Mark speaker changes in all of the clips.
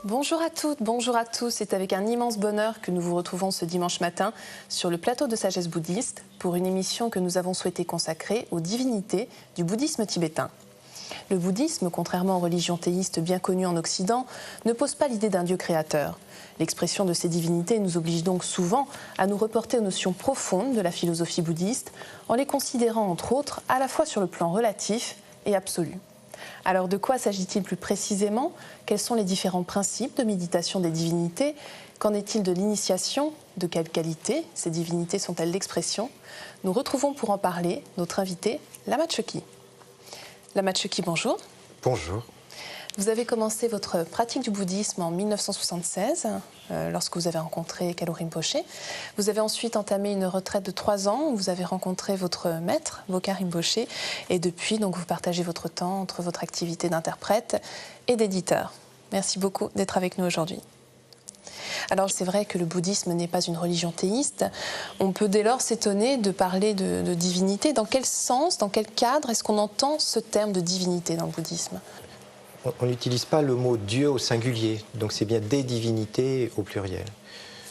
Speaker 1: Bonjour à toutes, bonjour à tous. C'est avec un immense bonheur que nous vous retrouvons ce dimanche matin sur le plateau de Sagesse bouddhiste pour une émission que nous avons souhaité consacrer aux divinités du bouddhisme tibétain. Le bouddhisme, contrairement aux religions théistes bien connues en Occident, ne pose pas l'idée d'un Dieu créateur. L'expression de ces divinités nous oblige donc souvent à nous reporter aux notions profondes de la philosophie bouddhiste en les considérant entre autres à la fois sur le plan relatif et absolu. Alors de quoi s'agit-il plus précisément? Quels sont les différents principes de méditation des divinités? Qu'en est-il de l'initiation? De quelle qualité ces divinités sont-elles d'expression? Nous retrouvons pour en parler notre invité, Lama Chökyi. Lama Chökyi, bonjour.
Speaker 2: Bonjour.
Speaker 1: Vous avez commencé votre pratique du bouddhisme en 1976, lorsque vous avez rencontré Kalo Rinpoché. Vous avez ensuite entamé une retraite de 3 ans où vous avez rencontré votre maître, Bokar Rinpoché, et depuis, donc, vous partagez votre temps entre votre activité d'interprète et d'éditeur. Merci beaucoup d'être avec nous aujourd'hui. Alors c'est vrai que le bouddhisme n'est pas une religion théiste. On peut dès lors s'étonner de parler de divinité. Dans quel sens, dans quel cadre est-ce qu'on entend ce terme de divinité dans le bouddhisme ?
Speaker 2: On n'utilise pas le mot Dieu au singulier, donc c'est bien des divinités au pluriel.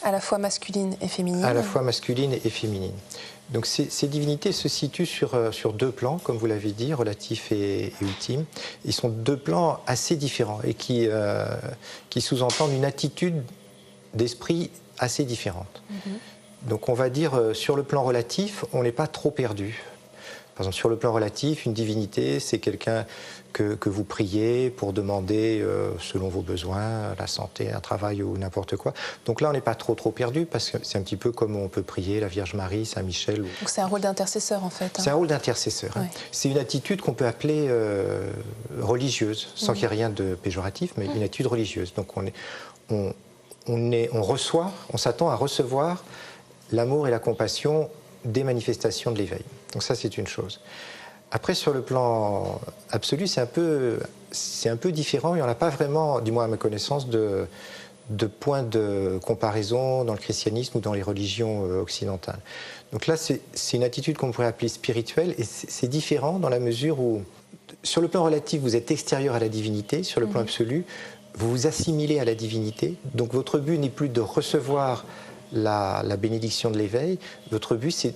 Speaker 1: À la fois masculine et féminine.
Speaker 2: À la fois masculine et féminine. Donc ces divinités se situent sur 2 plans, comme vous l'avez dit, relatif et ultime. Ils sont 2 plans assez différents et qui sous-entendent une attitude d'esprit assez différente. Donc on va dire, sur le plan relatif, on n'est pas trop perdu. Par exemple, sur le plan relatif, une divinité, c'est quelqu'un que vous priez pour demander, selon vos besoins, la santé, un travail ou n'importe quoi. Donc là, on n'est pas trop perdu, parce que c'est un petit peu comme on peut prier la Vierge Marie, Saint Michel.
Speaker 1: Donc c'est un rôle d'intercesseur, en fait.
Speaker 2: C'est un rôle d'intercesseur.
Speaker 1: Ouais.
Speaker 2: C'est une attitude qu'on peut appeler religieuse, sans qu'il y ait rien de péjoratif, mais une attitude religieuse. Donc on reçoit, on s'attend à recevoir l'amour et la compassion des manifestations de l'éveil. Donc ça, c'est une chose. Après, sur le plan absolu, c'est un peu différent. Il n'y en a pas vraiment, du moins à ma connaissance, de points de comparaison dans le christianisme ou dans les religions occidentales. Donc là, c'est une attitude qu'on pourrait appeler spirituelle, et c'est différent dans la mesure où, sur le plan relatif, vous êtes extérieur à la divinité. Sur le plan absolu, vous vous assimilez à la divinité. Donc votre but n'est plus de recevoir la bénédiction de l'éveil. Votre but, c'est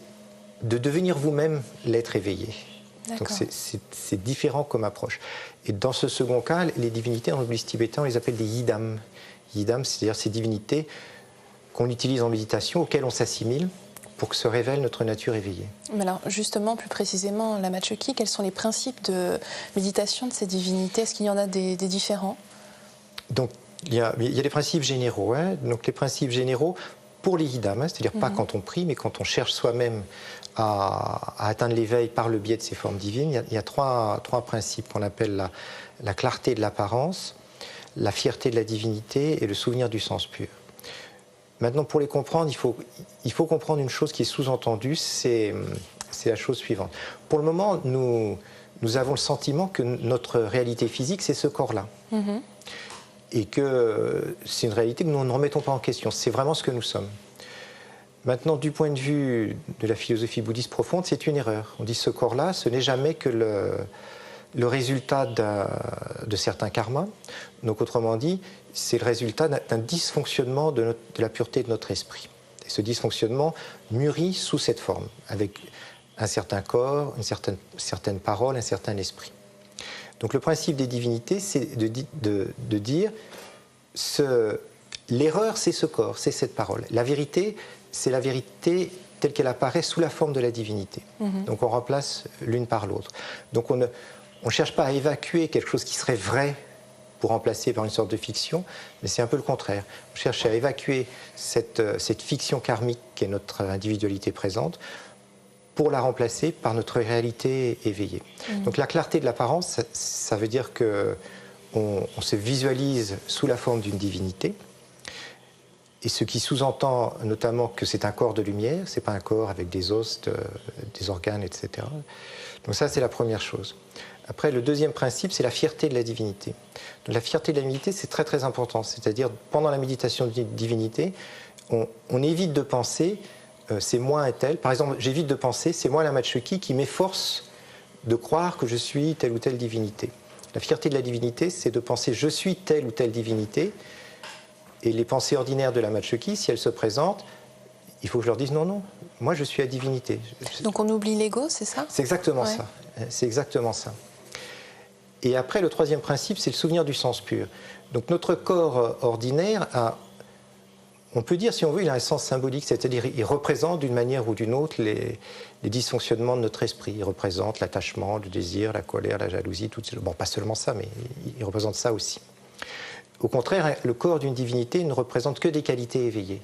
Speaker 2: de devenir vous-même l'être éveillé. Donc c'est différent comme approche. Et dans ce second cas, les divinités en bouddhisme tibétain, on les appelle des yidam. Yidam, c'est-à-dire ces divinités qu'on utilise en méditation, auxquelles on s'assimile pour que se révèle notre nature éveillée. Mais
Speaker 1: alors justement, plus précisément, Lama Chökyi, quels sont les principes de méditation de ces divinités? Est-ce qu'il y en a des différents?
Speaker 2: Donc il y a des principes généraux. Donc les principes généraux pour les yidam, c'est-à-dire pas quand on prie, mais quand on cherche soi-même à atteindre l'éveil par le biais de ces formes divines, il y a trois principes qu'on appelle la clarté de l'apparence, la fierté de la divinité et le souvenir du sens pur. Maintenant, pour les comprendre, il faut comprendre une chose qui est sous-entendue, c'est la chose suivante. Pour le moment, nous avons le sentiment que notre réalité physique, c'est ce corps-là. Et que c'est une réalité que nous ne remettons pas en question. C'est vraiment ce que nous sommes. Maintenant, du point de vue de la philosophie bouddhiste profonde, c'est une erreur. On dit ce corps-là, ce n'est jamais que le résultat de certains karmas. Donc, autrement dit, c'est le résultat d'un dysfonctionnement de la pureté de notre esprit. Et ce dysfonctionnement mûrit sous cette forme, avec un certain corps, une certaine parole, un certain esprit. Donc le principe des divinités, c'est de dire l'erreur, c'est ce corps, c'est cette parole. La vérité, c'est la vérité telle qu'elle apparaît sous la forme de la divinité. Donc on remplace l'une par l'autre. Donc on ne cherche pas à évacuer quelque chose qui serait vrai pour remplacer par une sorte de fiction, mais c'est un peu le contraire. On cherche à évacuer cette fiction karmique qui est notre individualité présente, pour la remplacer par notre réalité éveillée. Donc la clarté de l'apparence, ça veut dire qu'on se visualise sous la forme d'une divinité, et ce qui sous-entend notamment que c'est un corps de lumière, c'est pas un corps avec des os, des organes, etc. Donc ça, c'est la première chose. Après, le deuxième principe, c'est la fierté de la divinité. Donc la fierté de la divinité, c'est très important. C'est-à-dire, pendant la méditation de divinité, on évite de penser c'est moi un tel. Par exemple, j'évite de penser, c'est moi Lama Chökyi qui m'efforce de croire que je suis telle ou telle divinité. La fierté de la divinité, c'est de penser je suis telle ou telle divinité, Et les pensées ordinaires de la Matcheki, si elles se présentent, il faut que je leur dise non, non, moi je suis la divinité.
Speaker 1: Donc on oublie l'ego, c'est ça?
Speaker 2: C'est exactement ça. C'est exactement ça. Et après, le troisième principe, c'est le souvenir du sens pur. Donc notre corps ordinaire a, on peut dire, si on veut, il a un sens symbolique, c'est-à-dire il représente d'une manière ou d'une autre les dysfonctionnements de notre esprit. Il représente l'attachement, le désir, la colère, la jalousie, tout ça. Bon, pas seulement ça, mais il représente ça aussi. Au contraire, le corps d'une divinité ne représente que des qualités éveillées.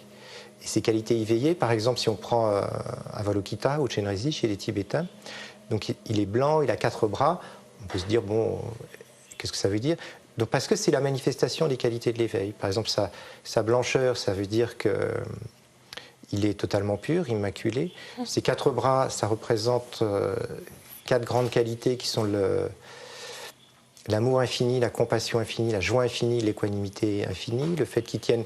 Speaker 2: Et ces qualités éveillées, par exemple, si on prend Avalokita ou Chenrezig chez les Tibétains, donc il est blanc, il a 4 bras, on peut se dire, bon, qu'est-ce que ça veut dire? Donc, parce que c'est la manifestation des qualités de l'éveil. Par exemple, sa blancheur, ça veut dire qu'il est totalement pur, immaculé. Ses 4 bras, ça représente 4 grandes qualités qui sont l'amour infini, la compassion infinie, la joie infinie, l'équanimité infinie, le fait qu'il tienne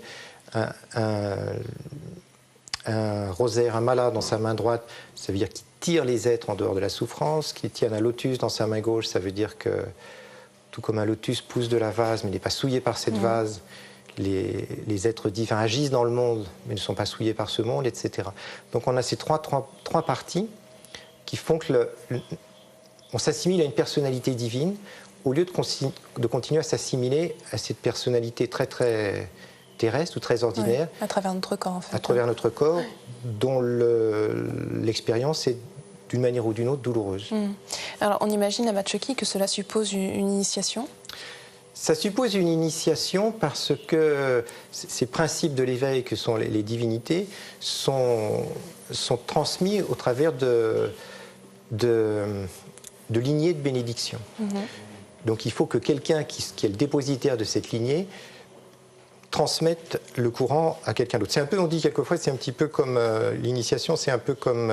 Speaker 2: un rosaire, un mala dans sa main droite, ça veut dire qu'il tire les êtres en dehors de la souffrance, qu'il tienne un lotus dans sa main gauche, ça veut dire que tout comme un lotus pousse de la vase mais n'est pas souillé par cette vase, les êtres divins agissent dans le monde mais ne sont pas souillés par ce monde, etc. Donc on a ces trois parties qui font que on s'assimile à une personnalité divine au lieu de continuer à s'assimiler à cette personnalité très très terrestre ou très ordinaire.
Speaker 1: Oui, à travers notre corps en fait.
Speaker 2: À travers notre corps, dont l'expérience est d'une manière ou d'une autre douloureuse.
Speaker 1: Alors on imagine à Matcheki que cela suppose une initiation?
Speaker 2: Ça suppose une initiation parce que ces principes de l'éveil que sont les divinités sont transmis au travers de lignées de bénédiction. Donc il faut que quelqu'un qui est le dépositaire de cette lignée transmette le courant à quelqu'un d'autre. C'est un peu, on dit quelquefois, c'est un petit peu comme l'initiation, c'est un peu comme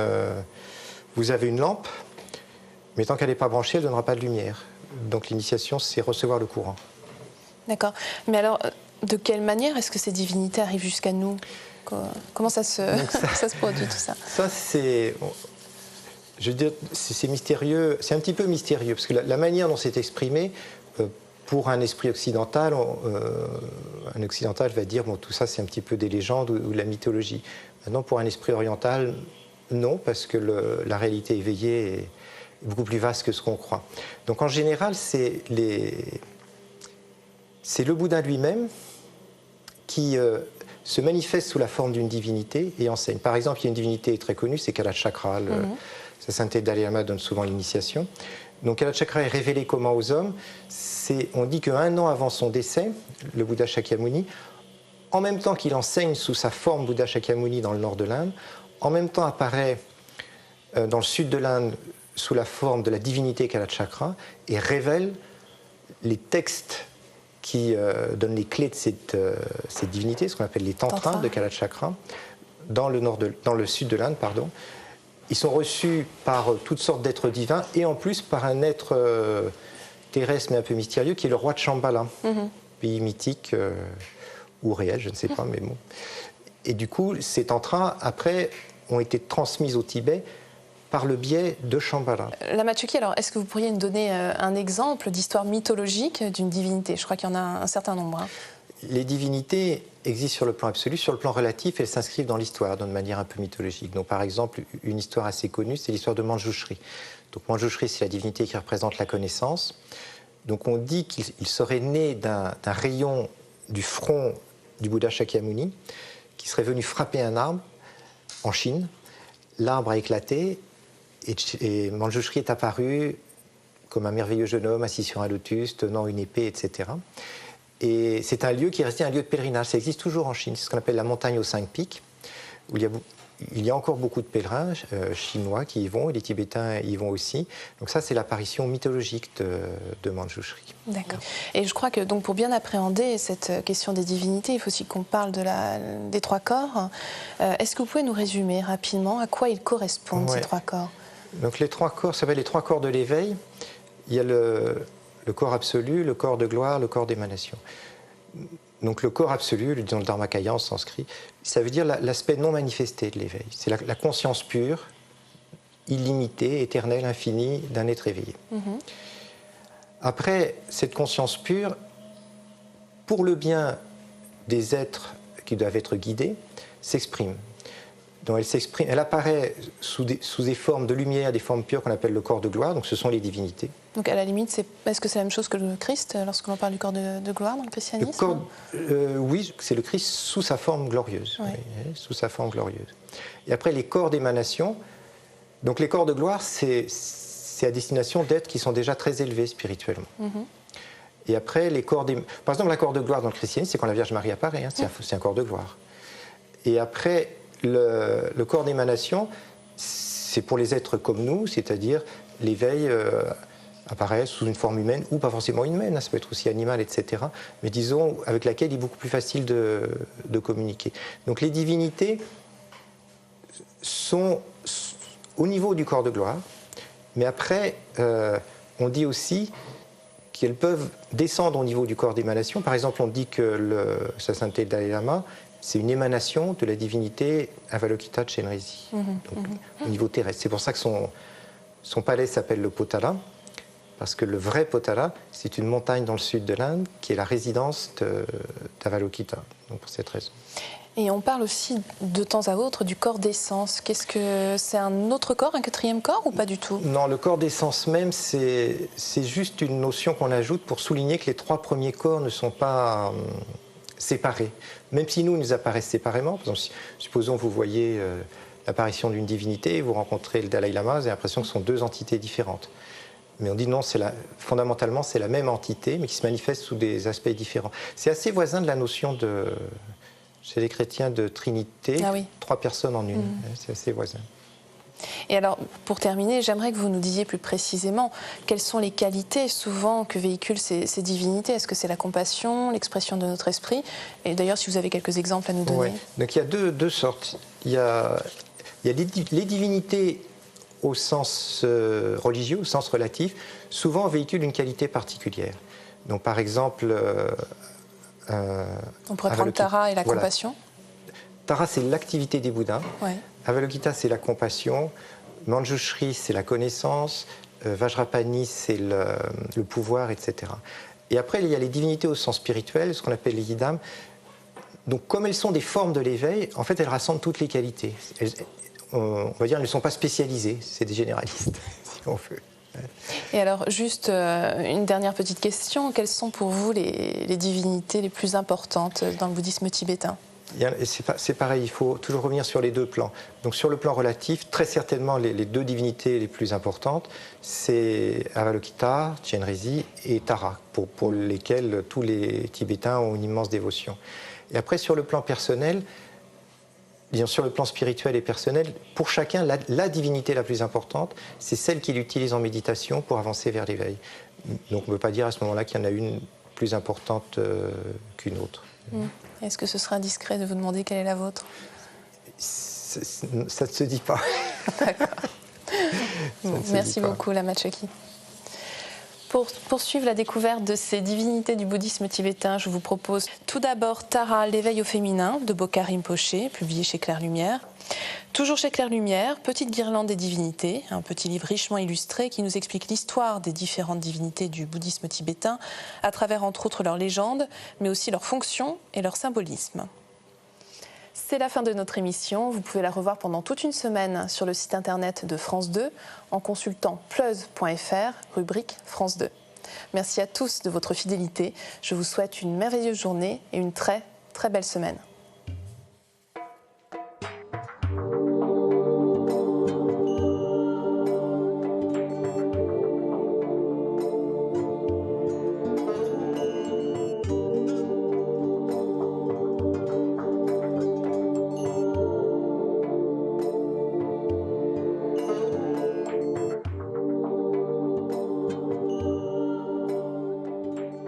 Speaker 2: vous avez une lampe, mais tant qu'elle n'est pas branchée, elle ne donnera pas de lumière. Donc l'initiation, c'est recevoir le courant. D'accord.
Speaker 1: Mais alors, de quelle manière est-ce que ces divinités arrivent jusqu'à nous? Comment ça se produit tout ça?
Speaker 2: Ça, c'est... Je veux dire, c'est mystérieux, c'est un petit peu mystérieux, parce que la manière dont c'est exprimé, pour un esprit occidental, un occidental va dire, bon, tout ça c'est un petit peu des légendes ou de la mythologie. Maintenant, pour un esprit oriental, non, parce que la réalité éveillée est beaucoup plus vaste que ce qu'on croit. Donc en général, c'est le Bouddha lui-même qui se manifeste sous la forme d'une divinité et enseigne. Par exemple, il y a une divinité très connue, c'est Kalachakra. Sa sainteté Dalai Lama donne souvent l'initiation. Donc Kalachakra est révélé comment aux hommes? On dit qu'un an avant son décès, le Bouddha Shakyamuni, en même temps qu'il enseigne sous sa forme Bouddha Shakyamuni dans le nord de l'Inde, en même temps apparaît dans le sud de l'Inde sous la forme de la divinité Kalachakra et révèle les textes qui donnent les clés de cette divinité, ce qu'on appelle les tantras de Kalachakra, dans le sud de l'Inde, pardon. Ils sont reçus par toutes sortes d'êtres divins et en plus par un être terrestre mais un peu mystérieux qui est le roi de Shambhala, pays mythique ou réel, je ne sais pas, mais bon. Et du coup, ces tantras, après, ont été transmises au Tibet par le biais de Shambhala.
Speaker 1: La Matcheki, alors, est-ce que vous pourriez nous donner un exemple d'histoire mythologique d'une divinité? Je crois qu'il y en a un certain nombre.
Speaker 2: Les divinités existent sur le plan absolu, sur le plan relatif, elles s'inscrivent dans l'histoire d'une manière un peu mythologique. Donc, par exemple, une histoire assez connue, c'est l'histoire de Manjushri. Donc, Manjushri, c'est la divinité qui représente la connaissance. Donc, on dit qu'il serait né d'un rayon du front du Bouddha Shakyamuni, qui serait venu frapper un arbre en Chine. L'arbre a éclaté et Manjushri est apparu comme un merveilleux jeune homme assis sur un lotus, tenant une épée, etc. Et c'est un lieu qui est resté un lieu de pèlerinage. Ça existe toujours en Chine. C'est ce qu'on appelle la montagne aux 5 pics, où il y a encore beaucoup de pèlerins chinois qui y vont, et les Tibétains y vont aussi. Donc ça, c'est l'apparition mythologique de Manjushri.
Speaker 1: D'accord. Et je crois que donc, pour bien appréhender cette question des divinités, il faut aussi qu'on parle des 3 corps. Est-ce que vous pouvez nous résumer rapidement à quoi ils correspondent, ces 3 corps? Donc
Speaker 2: les 3 corps, ça s'appelle les 3 corps de l'éveil. Il y a le corps absolu, le corps de gloire, le corps d'émanation. Donc le corps absolu, dans le Dharmakaya en sanskrit, ça veut dire l'aspect non manifesté de l'éveil. C'est la conscience pure, illimitée, éternelle, infinie d'un être éveillé. Après, cette conscience pure, pour le bien des êtres qui doivent être guidés s'exprime. Donc elle apparaît sous des formes de lumière, des formes pures qu'on appelle le corps de gloire, donc ce sont les divinités.
Speaker 1: Donc à la limite, est-ce que c'est la même chose que le Christ lorsque l'on parle du corps de gloire dans le christianisme?
Speaker 2: Oui, c'est le Christ sous sa forme glorieuse.
Speaker 1: Oui.
Speaker 2: Oui, sous sa forme glorieuse. Et après, les corps d'émanation. Donc les corps de gloire, c'est à destination d'êtres qui sont déjà très élevés spirituellement. Et après, par exemple, un corps de gloire dans le christianisme, c'est quand la Vierge Marie apparaît, hein, c'est un corps de gloire. Et après, le corps d'émanation, c'est pour les êtres comme nous, c'est-à-dire l'éveil apparaît sous une forme humaine, ou pas forcément humaine, hein, ça peut être aussi animal, etc. Mais disons, avec laquelle il est beaucoup plus facile de communiquer. Donc les divinités sont au niveau du corps de gloire, mais après, on dit aussi qu'elles peuvent descendre au niveau du corps d'émanation. Par exemple, on dit que Sa Sainteté le Dalai Lama, c'est une émanation de la divinité Avalokita Chenrezig, au niveau terrestre. C'est pour ça que son palais s'appelle le Potala, parce que le vrai Potala, c'est une montagne dans le sud de l'Inde qui est la résidence d'Avalokita, donc pour cette raison.
Speaker 1: Et on parle aussi de temps à autre du corps d'essence. Qu'est-ce que c'est, un autre corps, un quatrième corps ou pas du tout?
Speaker 2: Non, le corps d'essence même, c'est juste une notion qu'on ajoute pour souligner que les 3 premiers corps ne sont pas séparés. Même si nous apparaissent séparément, par exemple, supposons que vous voyez l'apparition d'une divinité, vous rencontrez le Dalai Lama, vous avez l'impression que ce sont 2 entités différentes. Mais on dit non, fondamentalement, c'est la même entité, mais qui se manifeste sous des aspects différents. C'est assez voisin de la notion chez les chrétiens de Trinité, 3 personnes en une. C'est assez voisin.
Speaker 1: Et alors, pour terminer, j'aimerais que vous nous disiez plus précisément quelles sont les qualités souvent que véhiculent ces divinités. Est-ce que c'est la compassion, l'expression de notre esprit? Et d'ailleurs, si vous avez quelques exemples à nous donner.
Speaker 2: Ouais. Donc il y a deux sortes. Il y a les divinités au sens religieux, au sens relatif, souvent véhiculent une qualité particulière. Donc par exemple...
Speaker 1: on pourrait prendre Tara et la compassion.
Speaker 2: Tara, c'est l'activité des Bouddhas.
Speaker 1: Ouais.
Speaker 2: Avalokita, c'est la compassion. Manjushri, c'est la connaissance. Vajrapani, c'est le pouvoir, etc. Et après, il y a les divinités au sens spirituel, ce qu'on appelle les yidam. Donc, comme elles sont des formes de l'éveil, en fait, elles rassemblent toutes les qualités. On va dire, elles ne sont pas spécialisées, c'est des généralistes, si on veut.
Speaker 1: Et alors, juste une dernière petite question. Quelles sont pour vous les divinités les plus importantes dans le bouddhisme tibétain?
Speaker 2: C'est pareil, il faut toujours revenir sur les 2 plans. Donc sur le plan relatif, très certainement les 2 divinités les plus importantes, c'est Avalokita, Chenrezig et Tara, pour lesquelles tous les Tibétains ont une immense dévotion. Et après, sur le plan personnel, sur le plan spirituel et personnel, pour chacun, la divinité la plus importante, c'est celle qu'il utilise en méditation pour avancer vers l'éveil. Donc on ne peut pas dire à ce moment-là qu'il y en a une plus importante qu'une autre.
Speaker 1: Est-ce que ce sera indiscret de vous demander quelle est la vôtre?
Speaker 2: Ça ne se dit pas.
Speaker 1: D'accord. Merci beaucoup, Lama Choki. Pour poursuivre la découverte de ces divinités du bouddhisme tibétain, je vous propose tout d'abord Tara, l'éveil au féminin de Bokar Rinpoche, publié chez Claire Lumière. Toujours chez Claire Lumière, Petite guirlande des divinités, un petit livre richement illustré qui nous explique l'histoire des différentes divinités du bouddhisme tibétain à travers entre autres leurs légendes, mais aussi leurs fonctions et leur symbolisme. C'est la fin de notre émission. Vous pouvez la revoir pendant toute une semaine sur le site internet de France 2 en consultant pleuz.fr, rubrique France 2. Merci à tous de votre fidélité. Je vous souhaite une merveilleuse journée et une très, très belle semaine.